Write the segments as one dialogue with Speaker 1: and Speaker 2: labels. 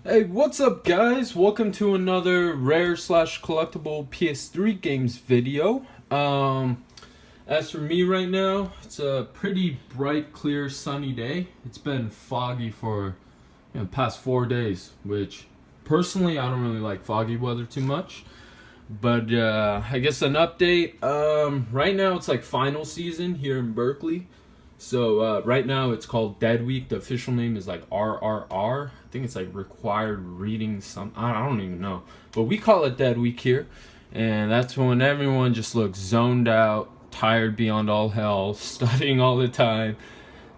Speaker 1: Hey, what's up guys? Welcome to another rare slash collectible PS3 games video. As for me right now, it's a pretty bright, clear, sunny day. It's been foggy for the past 4 days, which personally I don't really like foggy weather too much. But I guess an update. Right now it's like final season here in Berkeley. So right now it's called Dead Week. The official name is like RRR. I think it's like required reading some. I don't even know. But we call it Dead Week here. And that's when everyone just looks zoned out, tired beyond all hell, studying all the time.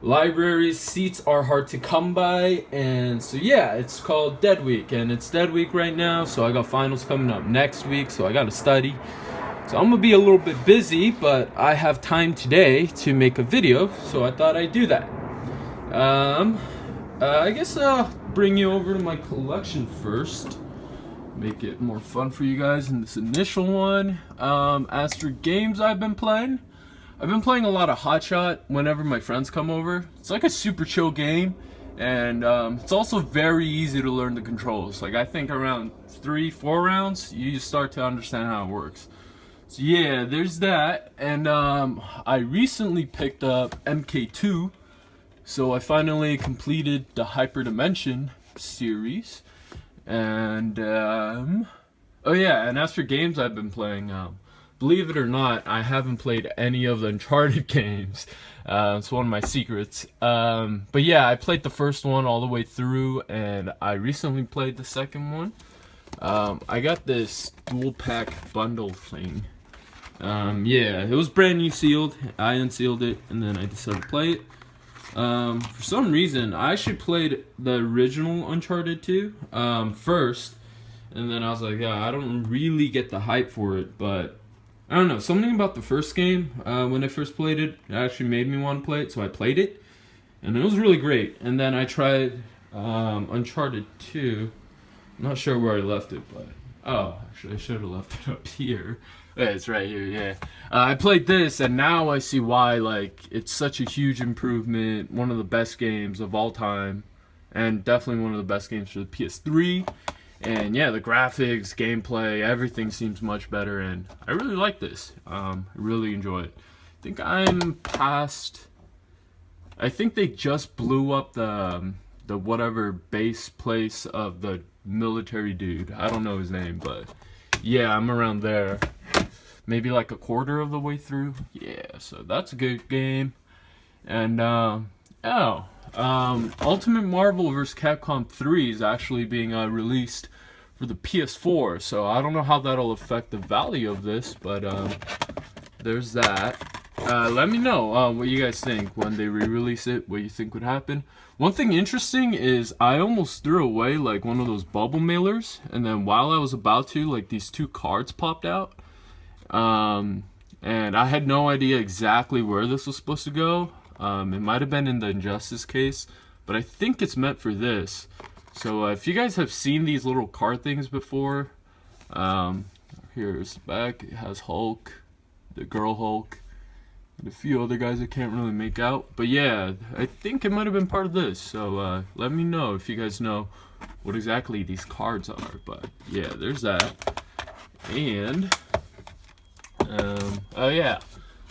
Speaker 1: Libraries, seats are hard to come by. And so yeah, it's called Dead Week. And it's Dead Week right now. So I got finals coming up next week. So I got to study. So I'm gonna be a little bit busy, but I have time today to make a video, so I thought I'd do that. I guess I'll bring you over to my collection first. Make it more fun for you guys in this initial one. As for games I've been playing a lot of Hot Shot whenever my friends come over. It's like a super chill game, and it's also very easy to learn the controls. Like I think around 3-4 rounds, you start to understand how it works. So yeah, there's that, and I recently picked up MK2, so I finally completed the Hyperdimension series, and oh yeah, and as for games I've been playing, believe it or not, I haven't played any of the Uncharted games. It's one of my secrets, but yeah, I played the first one all the way through, and I recently played the second one. I got this dual pack bundle thing. Yeah, it was brand new sealed. I unsealed it and then I decided to play it. For some reason, I actually played the original Uncharted 2 first, and then I was like, yeah, I don't really get the hype for it, but I don't know, something about the first game, when I first played it, it actually made me want to play it, so I played it, and it was really great. And then I tried Uncharted 2. I'm not sure where I left it, but oh, actually I should have left it up here. Yeah, it's right here, yeah. I played this, and now I see why, like, it's such a huge improvement. One of the best games of all time, and definitely one of the best games for the PS3. And yeah, the graphics, gameplay, everything seems much better, and I really like this. I really enjoy it. I think I'm past... I think they just blew up the whatever base place of the military dude. I don't know his name, but yeah, I'm around there. Maybe like a quarter of the way through. Yeah, so that's a good game. And Ultimate Marvel vs. Capcom 3 is actually being released for the PS4. So I don't know how that'll affect the value of this, but there's that. Let me know what you guys think when they re-release it, what you think would happen. One thing interesting is I almost threw away like one of those bubble mailers, and then while I was about to, like these two cards popped out. And I had no idea exactly where this was supposed to go. It might have been in the Injustice case, but I think it's meant for this. So if you guys have seen these little card things before, here's the back. It has Hulk, the girl Hulk, and a few other guys I can't really make out. But yeah, I think it might have been part of this. So let me know if you guys know what exactly these cards are. But yeah, there's that. And oh yeah,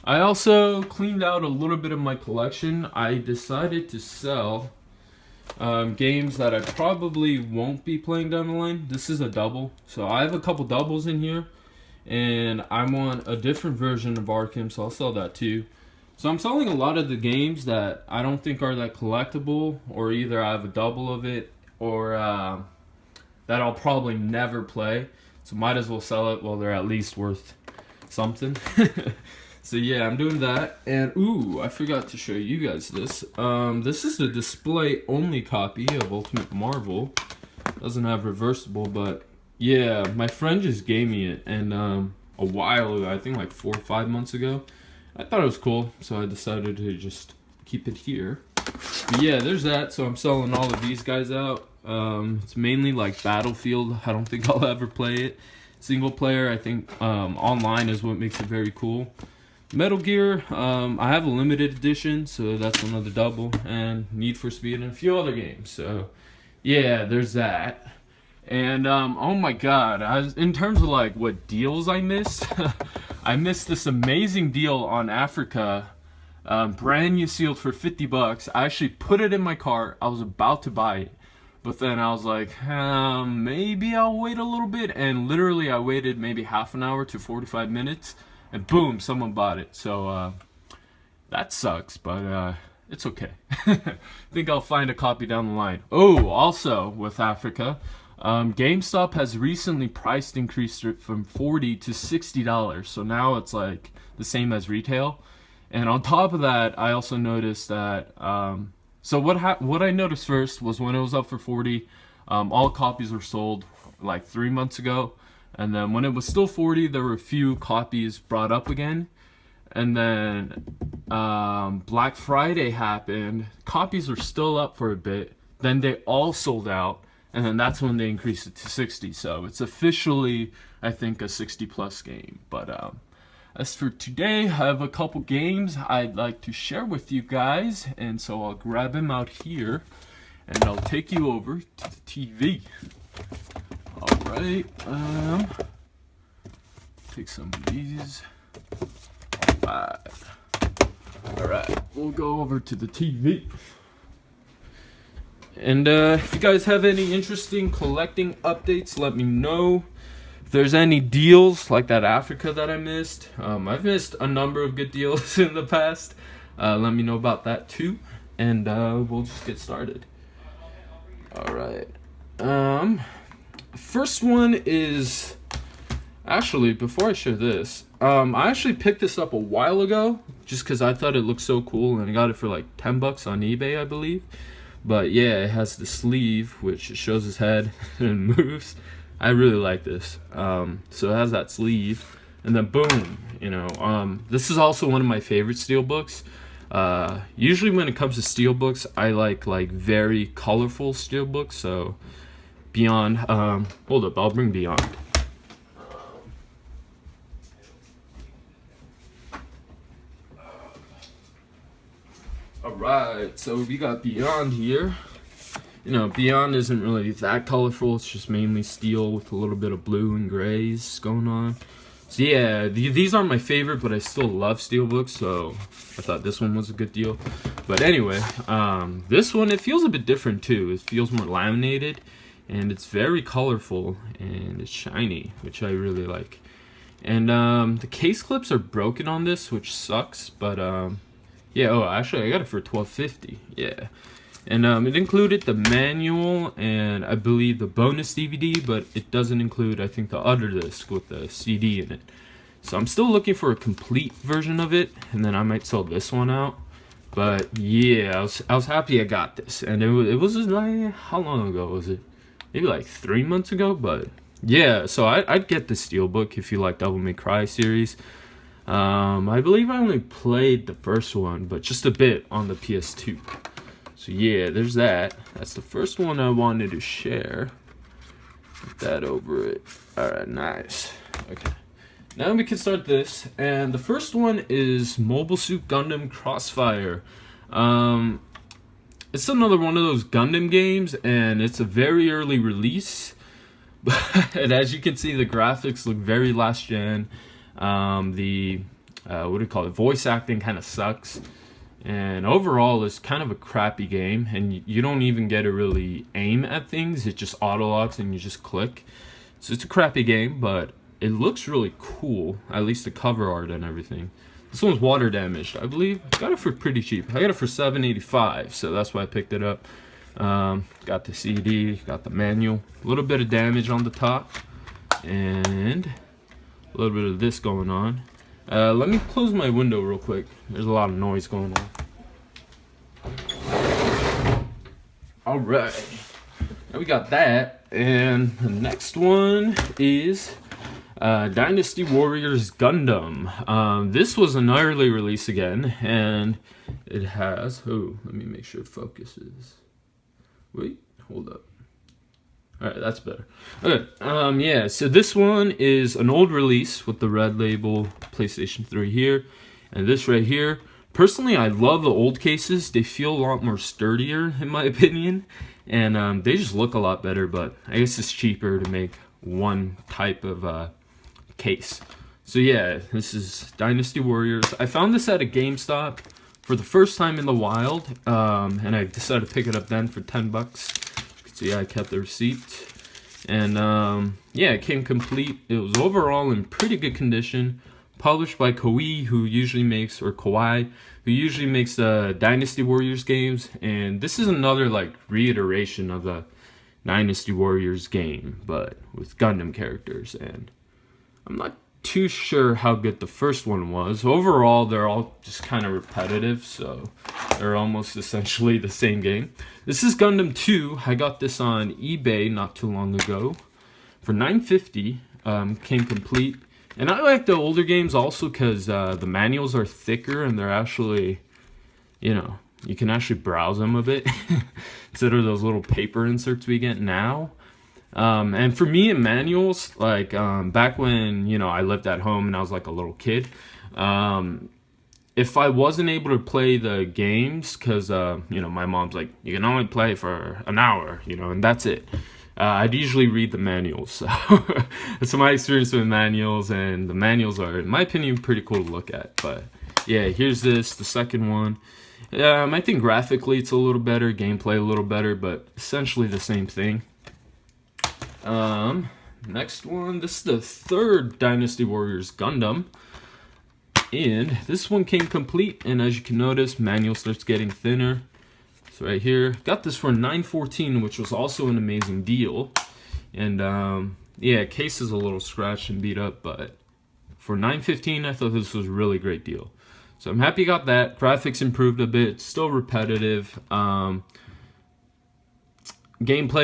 Speaker 1: I also cleaned out a little bit of my collection. I decided to sell games that I probably won't be playing down the line. This is a double, so I have a couple doubles in here, and I want a different version of Arkham, so I'll sell that too. So I'm selling a lot of the games that I don't think are that collectible, or either I have a double of it, or that I'll probably never play. So might as well sell it while they're at least worth something. So yeah, I'm doing that. And ooh, I forgot to show you guys this. This is the display only copy of Ultimate Marvel. Doesn't have reversible, but yeah, my friend just gave me it, and a while ago, I think like 4 or 5 months ago. I thought it was cool, so I decided to just keep it here. But yeah, there's that. So I'm selling all of these guys out. It's mainly like Battlefield. I don't think I'll ever play it. Single player, I think online is what makes it very cool. Metal Gear, I have a limited edition, so that's another double, and Need for Speed and a few other games. So yeah, there's that. And oh my god, in terms of like what deals I missed, I missed this amazing deal on Africa, brand new sealed for $50. I actually put it in my cart. I was about to buy it, but then I was like, maybe I'll wait a little bit. And literally, I waited maybe half an hour to 45 minutes, and boom, someone bought it. So that sucks, but it's okay. I think I'll find a copy down the line. Oh, also with Africa. GameStop has recently price increased it from $40 to $60, so now it's like the same as retail. And on top of that, I also noticed that so what I noticed first was when it was up for 40, all copies were sold like 3 months ago, and then when it was still 40, there were a few copies brought up again. And then Black Friday happened, copies were still up for a bit, then they all sold out. And then that's when they increased it to 60. So it's officially, I think, a 60 plus game. But as for today, I have a couple games I'd like to share with you guys. And so I'll grab them out here and I'll take you over to the TV. Alright, take some of these. Alright, we'll go over to the TV. And if you guys have any interesting collecting updates, let me know. If there's any deals like that Africa that I missed, I've missed a number of good deals in the past. Let me know about that too, and we'll just get started. All right. First one is actually, before I share this, I actually picked this up a while ago just because I thought it looked so cool, and I got it for like $10 on eBay, I believe. But yeah, it has the sleeve, which shows his head and moves. I really like this. So it has that sleeve, and then boom, you know. This is also one of my favorite steelbooks. Usually when it comes to steelbooks, I like very colorful steelbooks. So Beyond, hold up, I'll bring Beyond. Alright, so we got Beyond here. You know, Beyond isn't really that colorful, it's just mainly steel with a little bit of blue and grays going on. So yeah, these aren't my favorite, but I still love steelbooks, so I thought this one was a good deal. But anyway, this one, it feels a bit different too. It feels more laminated, and it's very colorful, and it's shiny, which I really like. And the case clips are broken on this, which sucks, but yeah, oh, actually, I got it for $12.50. Yeah. And it included the manual and I believe the bonus DVD, but it doesn't include, I think, the other disc with the CD in it. So I'm still looking for a complete version of it, and then I might sell this one out. But yeah, I was happy I got this. And it was like, how long ago was it? Maybe like 3 months ago, but yeah, so I'd get the Steelbook if you like Devil May Cry series. I believe I only played the first one, but just a bit on the PS2. So yeah, there's that. That's the first one I wanted to share. Put that over it. Alright, nice. Okay. Now we can start this. And the first one is Mobile Suit Gundam Crossfire. It's another one of those Gundam games, and it's a very early release. But as you can see, the graphics look very last gen. What do you call it? Voice acting kind of sucks. And overall, it's kind of a crappy game, and you don't even get to really aim at things. It just auto-locks and you just click. So it's a crappy game, but it looks really cool, at least the cover art and everything. This one's water damaged, I believe. Got it for pretty cheap. I got it for $7.85, so that's why I picked it up. Got the CD, got the manual. A little bit of damage on the top, and a little bit of this going on. Let me close my window real quick. There's a lot of noise going on. Alright. Now we got that. And the next one is Dynasty Warriors Gundam. This was an early release again. And it has... Oh, let me make sure it focuses. Wait, hold up. Alright, that's better. Okay, yeah, so this one is an old release with the red label PlayStation 3 here. And this right here, Personally, I love the old cases. They feel a lot more sturdier, in my opinion, and they just look a lot better, but I guess it's cheaper to make one type of case. So yeah, this is Dynasty Warriors. I found this at a GameStop for the first time in the wild, and I decided to pick it up then for 10 bucks. You can see I kept the receipt. And yeah, it came complete. It was overall in pretty good condition. Published by Koei, who usually makes the Dynasty Warriors games. And this is another like reiteration of the Dynasty Warriors game, but with Gundam characters. And I'm not too sure how good the first one was. Overall, they're all just kind of repetitive, so they're almost essentially the same game. This is Gundam 2. I got this on eBay not too long ago for $9.50. Came complete. And I like the older games also because the manuals are thicker and they're actually, you know, you can actually browse them a bit instead of those little paper inserts we get now. And for me in manuals, like back when, you know, I lived at home and I was like a little kid, if I wasn't able to play the games because, you know, my mom's like, you can only play for an hour, you know, and that's it. I'd usually read the manuals. So that's my experience with manuals, and the manuals are, in my opinion, pretty cool to look at. But yeah, here's the second one. I think graphically it's a little better, gameplay a little better, but essentially the same thing. Next one, this is the third Dynasty Warriors Gundam, and this one came complete, and as you can notice, manual starts getting thinner. So right here, got this for $9.14, which was also an amazing deal. And yeah, case is a little scratched and beat up, but for $9.15, I thought this was a really great deal. So I'm happy I got that. Graphics improved a bit, still repetitive. Gameplay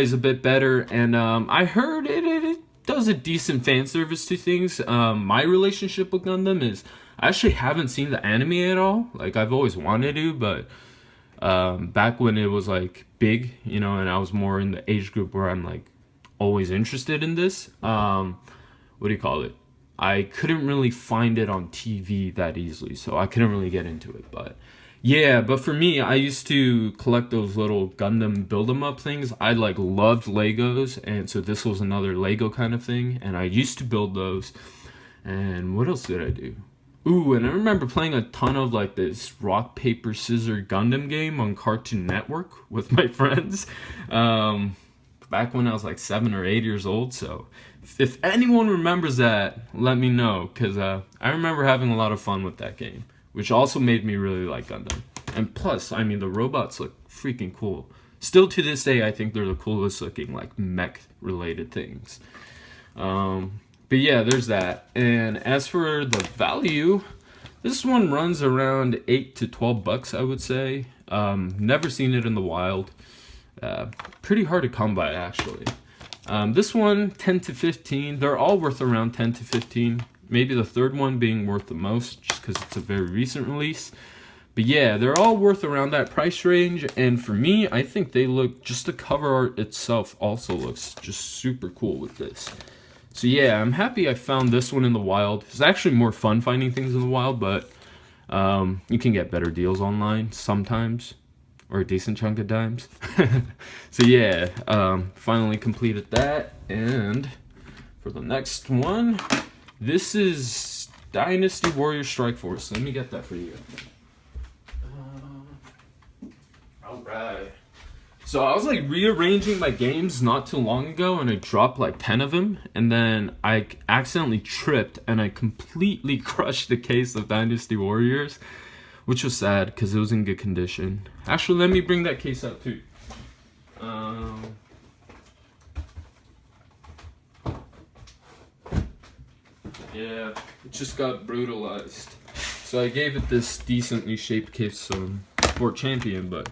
Speaker 1: is a bit better, and I heard it does a decent fan service to things. My relationship with Gundam is I actually haven't seen the anime at all. Like, I've always wanted to, but back when it was like big, you know, and I was more in the age group where I'm like always interested in this, what do you call it? I couldn't really find it on TV that easily, so I couldn't really get into it. But yeah, but for me, I used to collect those little Gundam build-em-up things. I like loved Legos, and so this was another Lego kind of thing, and I used to build those. And what else did I do? Ooh, and I remember playing a ton of like this rock, paper, scissors Gundam game on Cartoon Network with my friends. Back when I was like 7 or 8 years old. So if anyone remembers that, let me know, because I remember having a lot of fun with that game, which also made me really like Gundam. And plus, I mean, the robots look freaking cool. Still to this day, I think they're the coolest looking like mech related things. But yeah, there's that. And as for the value, this one runs around 8 to 12 bucks, I would say. Never seen it in the wild. Pretty hard to come by, actually. This one, 10 to 15. They're all worth around 10 to 15. Maybe the third one being worth the most, just because it's a very recent release. But yeah, they're all worth around that price range. And for me, I think they look, just the cover art itself also looks just super cool with this. So yeah, I'm happy I found this one in the wild. It's actually more fun finding things in the wild, but you can get better deals online sometimes, or a decent chunk of dimes. So yeah, finally completed that. And for the next one, this is Dynasty Warrior Strike Force. Let me get that for you. Alright. So I was like rearranging my games not too long ago, and I dropped like 10 of them, and then I accidentally tripped and I completely crushed the case of Dynasty Warriors, which was sad because it was in good condition. Actually, let me bring that case out too. Yeah, it just got brutalized. So I gave it this decently shaped case for Champion, but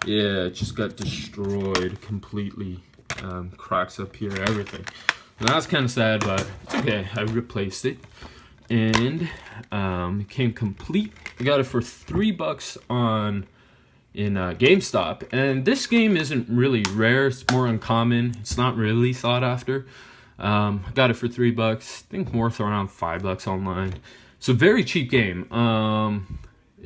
Speaker 1: yeah, it just got destroyed completely. Cracks up here, everything. And that's kind of sad, but it's okay. I replaced it, and it came complete. I got it for $3 in GameStop, and this game isn't really rare. It's more uncommon. It's not really sought after. I got it for $3. I think worth around $5 online. So very cheap game.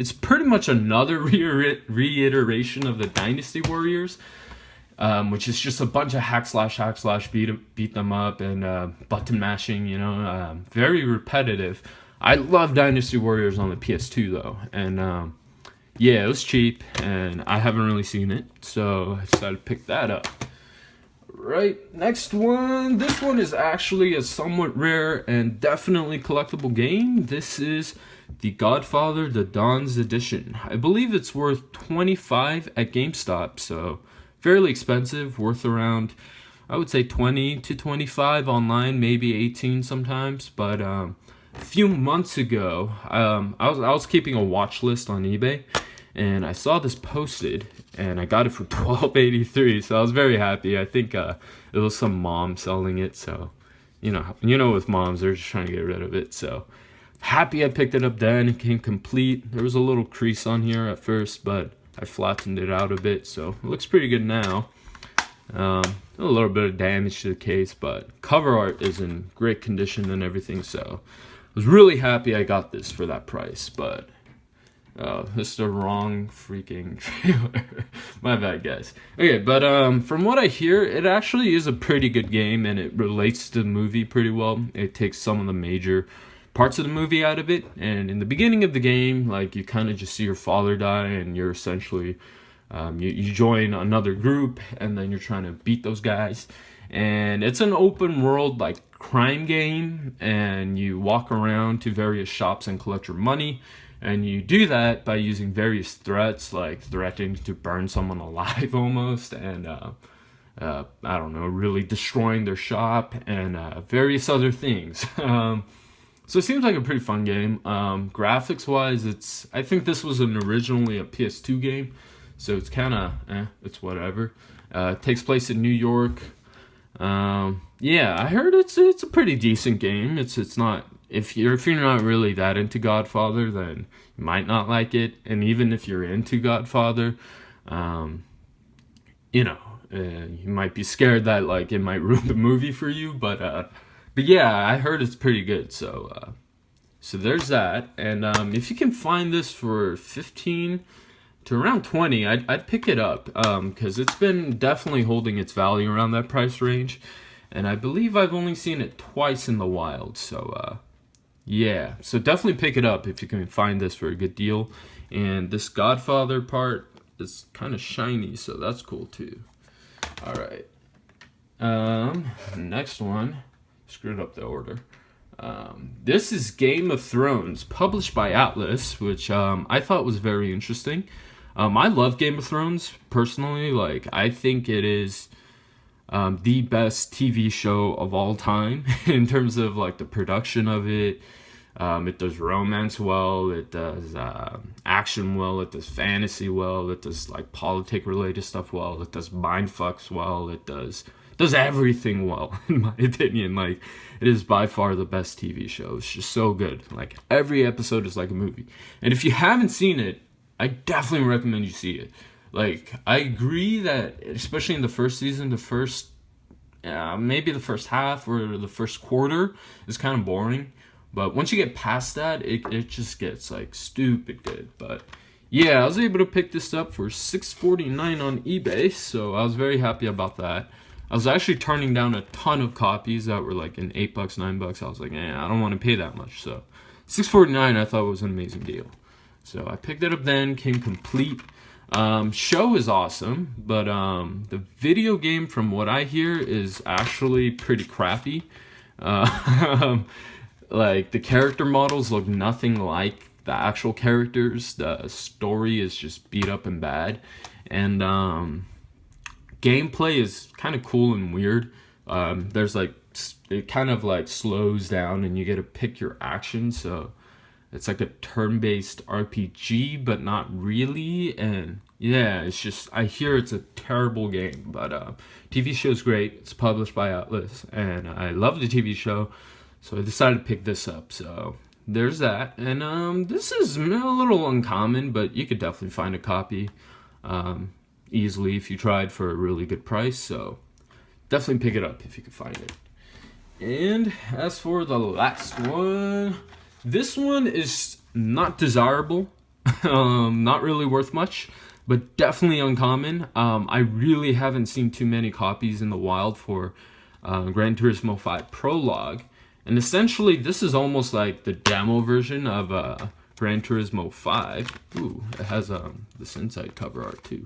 Speaker 1: it's pretty much another reiteration of the Dynasty Warriors, which is just a bunch of hack slash beat them up and button mashing, you know, very repetitive. I love Dynasty Warriors on the PS2 though, and yeah, it was cheap, and I haven't really seen it, so I decided to pick that up. Right, next one. This one is actually a somewhat rare and definitely collectible game. This is The Godfather: The Don's Edition. I believe it's worth $25 at GameStop, so fairly expensive, worth around, I would say 20 to 25 online, maybe 18 sometimes. But a few months ago, I was keeping a watch list on eBay, and I saw this posted, and I got it for $12.83, so I was very happy. I think it was some mom selling it, so you know with moms, they're just trying to get rid of it. So happy I picked it up then. It came complete. There was a little crease on here at first, but I flattened it out a bit, so it looks pretty good now. A little bit of damage to the case, but cover art is in great condition and everything, so I was really happy I got this for that price. But this is the wrong freaking trailer. My bad, guys. Okay, but from what I hear, it actually is a pretty good game, and it relates to the movie pretty well. It takes some of the major parts of the movie out of it, and in the beginning of the game, like, you kind of just see your father die, and you're essentially you join another group, and then you're trying to beat those guys. And it's an open world like crime game, and you walk around to various shops and collect your money. And you do that by using various threats, like threatening to burn someone alive almost, and I don't know, really destroying their shop, and various other things. So it seems like a pretty fun game. Graphics wise, I think this was originally a PS2 game, so it's kind of it's whatever. It takes place in New York. Yeah, I heard it's a pretty decent game. It's not. If you're not really that into Godfather, then you might not like it. And even if you're into Godfather, you might be scared that like it might ruin the movie for you. But yeah, I heard it's pretty good. So there's that. And if you can find this for 15 to around 20, I'd pick it up, because it's been definitely holding its value around that price range. And I believe I've only seen it twice in the wild. So yeah, so definitely pick it up if you can find this for a good deal. And this Godfather part is kind of shiny, so that's cool too. All right. Next one. Screwed up the order. This is Game of Thrones, published by Atlas, which I thought was very interesting. I love Game of Thrones personally. Like, I think it is the best TV show of all time in terms of like the production of it. It does romance well, it does action well, it does fantasy well, it does like politic related stuff well, it does mind fucks well, it does everything well, in my opinion. Like, it is by far the best TV show. It's just so good. Like, every episode is like a movie. And if you haven't seen it, I definitely recommend you see it. Like, I agree that, especially in the first season, maybe the first half or the first quarter is kind of boring. But once you get past that, it just gets like stupid good. But yeah, I was able to pick this up for $6.49 on eBay, so I was very happy about that. I was actually turning down a ton of copies that were like in $8, $9. I was like, I don't want to pay that much. So $6.49 I thought was an amazing deal. So I picked it up then, came complete. Show is awesome, but the video game, from what I hear, is actually pretty crappy. Like, the character models look nothing like the actual characters. The story is just beat up and bad, and gameplay is kind of cool and weird. There's like, it kind of like slows down, and you get to pick your action, so it's like a turn-based RPG, but not really. And yeah, it's just, I hear it's a terrible game, but TV show's great. It's published by Atlas, and I love the TV show. So I decided to pick this up. So there's that. And this is a little uncommon, but you could definitely find a copy easily if you tried for a really good price. So definitely pick it up if you can find it. And as for the last one, this one is not desirable. Not really worth much, but definitely uncommon. I really haven't seen too many copies in the wild for Gran Turismo 5 Prologue. And essentially, this is almost like the demo version of Gran Turismo 5. Ooh, it has this inside cover art too.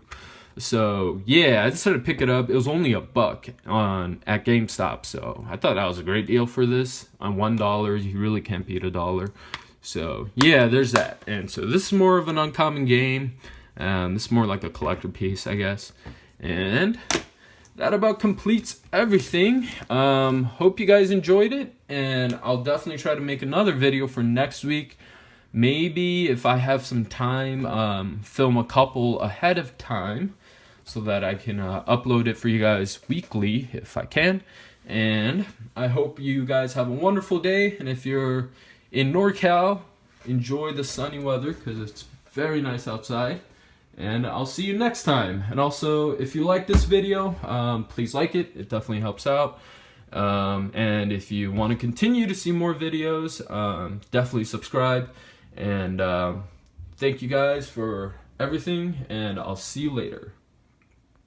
Speaker 1: So yeah, I decided to pick it up. It was only $1 at GameStop, so I thought that was a great deal for this. On $1, you really can't beat $1. So yeah, there's that. And so this is more of an uncommon game. This is more like a collector piece, I guess. And that about completes everything. Hope you guys enjoyed it, and I'll definitely try to make another video for next week. Maybe if I have some time, film a couple ahead of time so that I can upload it for you guys weekly if I can. And I hope you guys have a wonderful day, and if you're in NorCal, enjoy the sunny weather because it's very nice outside. And I'll see you next time. And also, if you like this video, please like it. It definitely helps out. And if you want to continue to see more videos, definitely subscribe. And thank you guys for everything, and I'll see you later.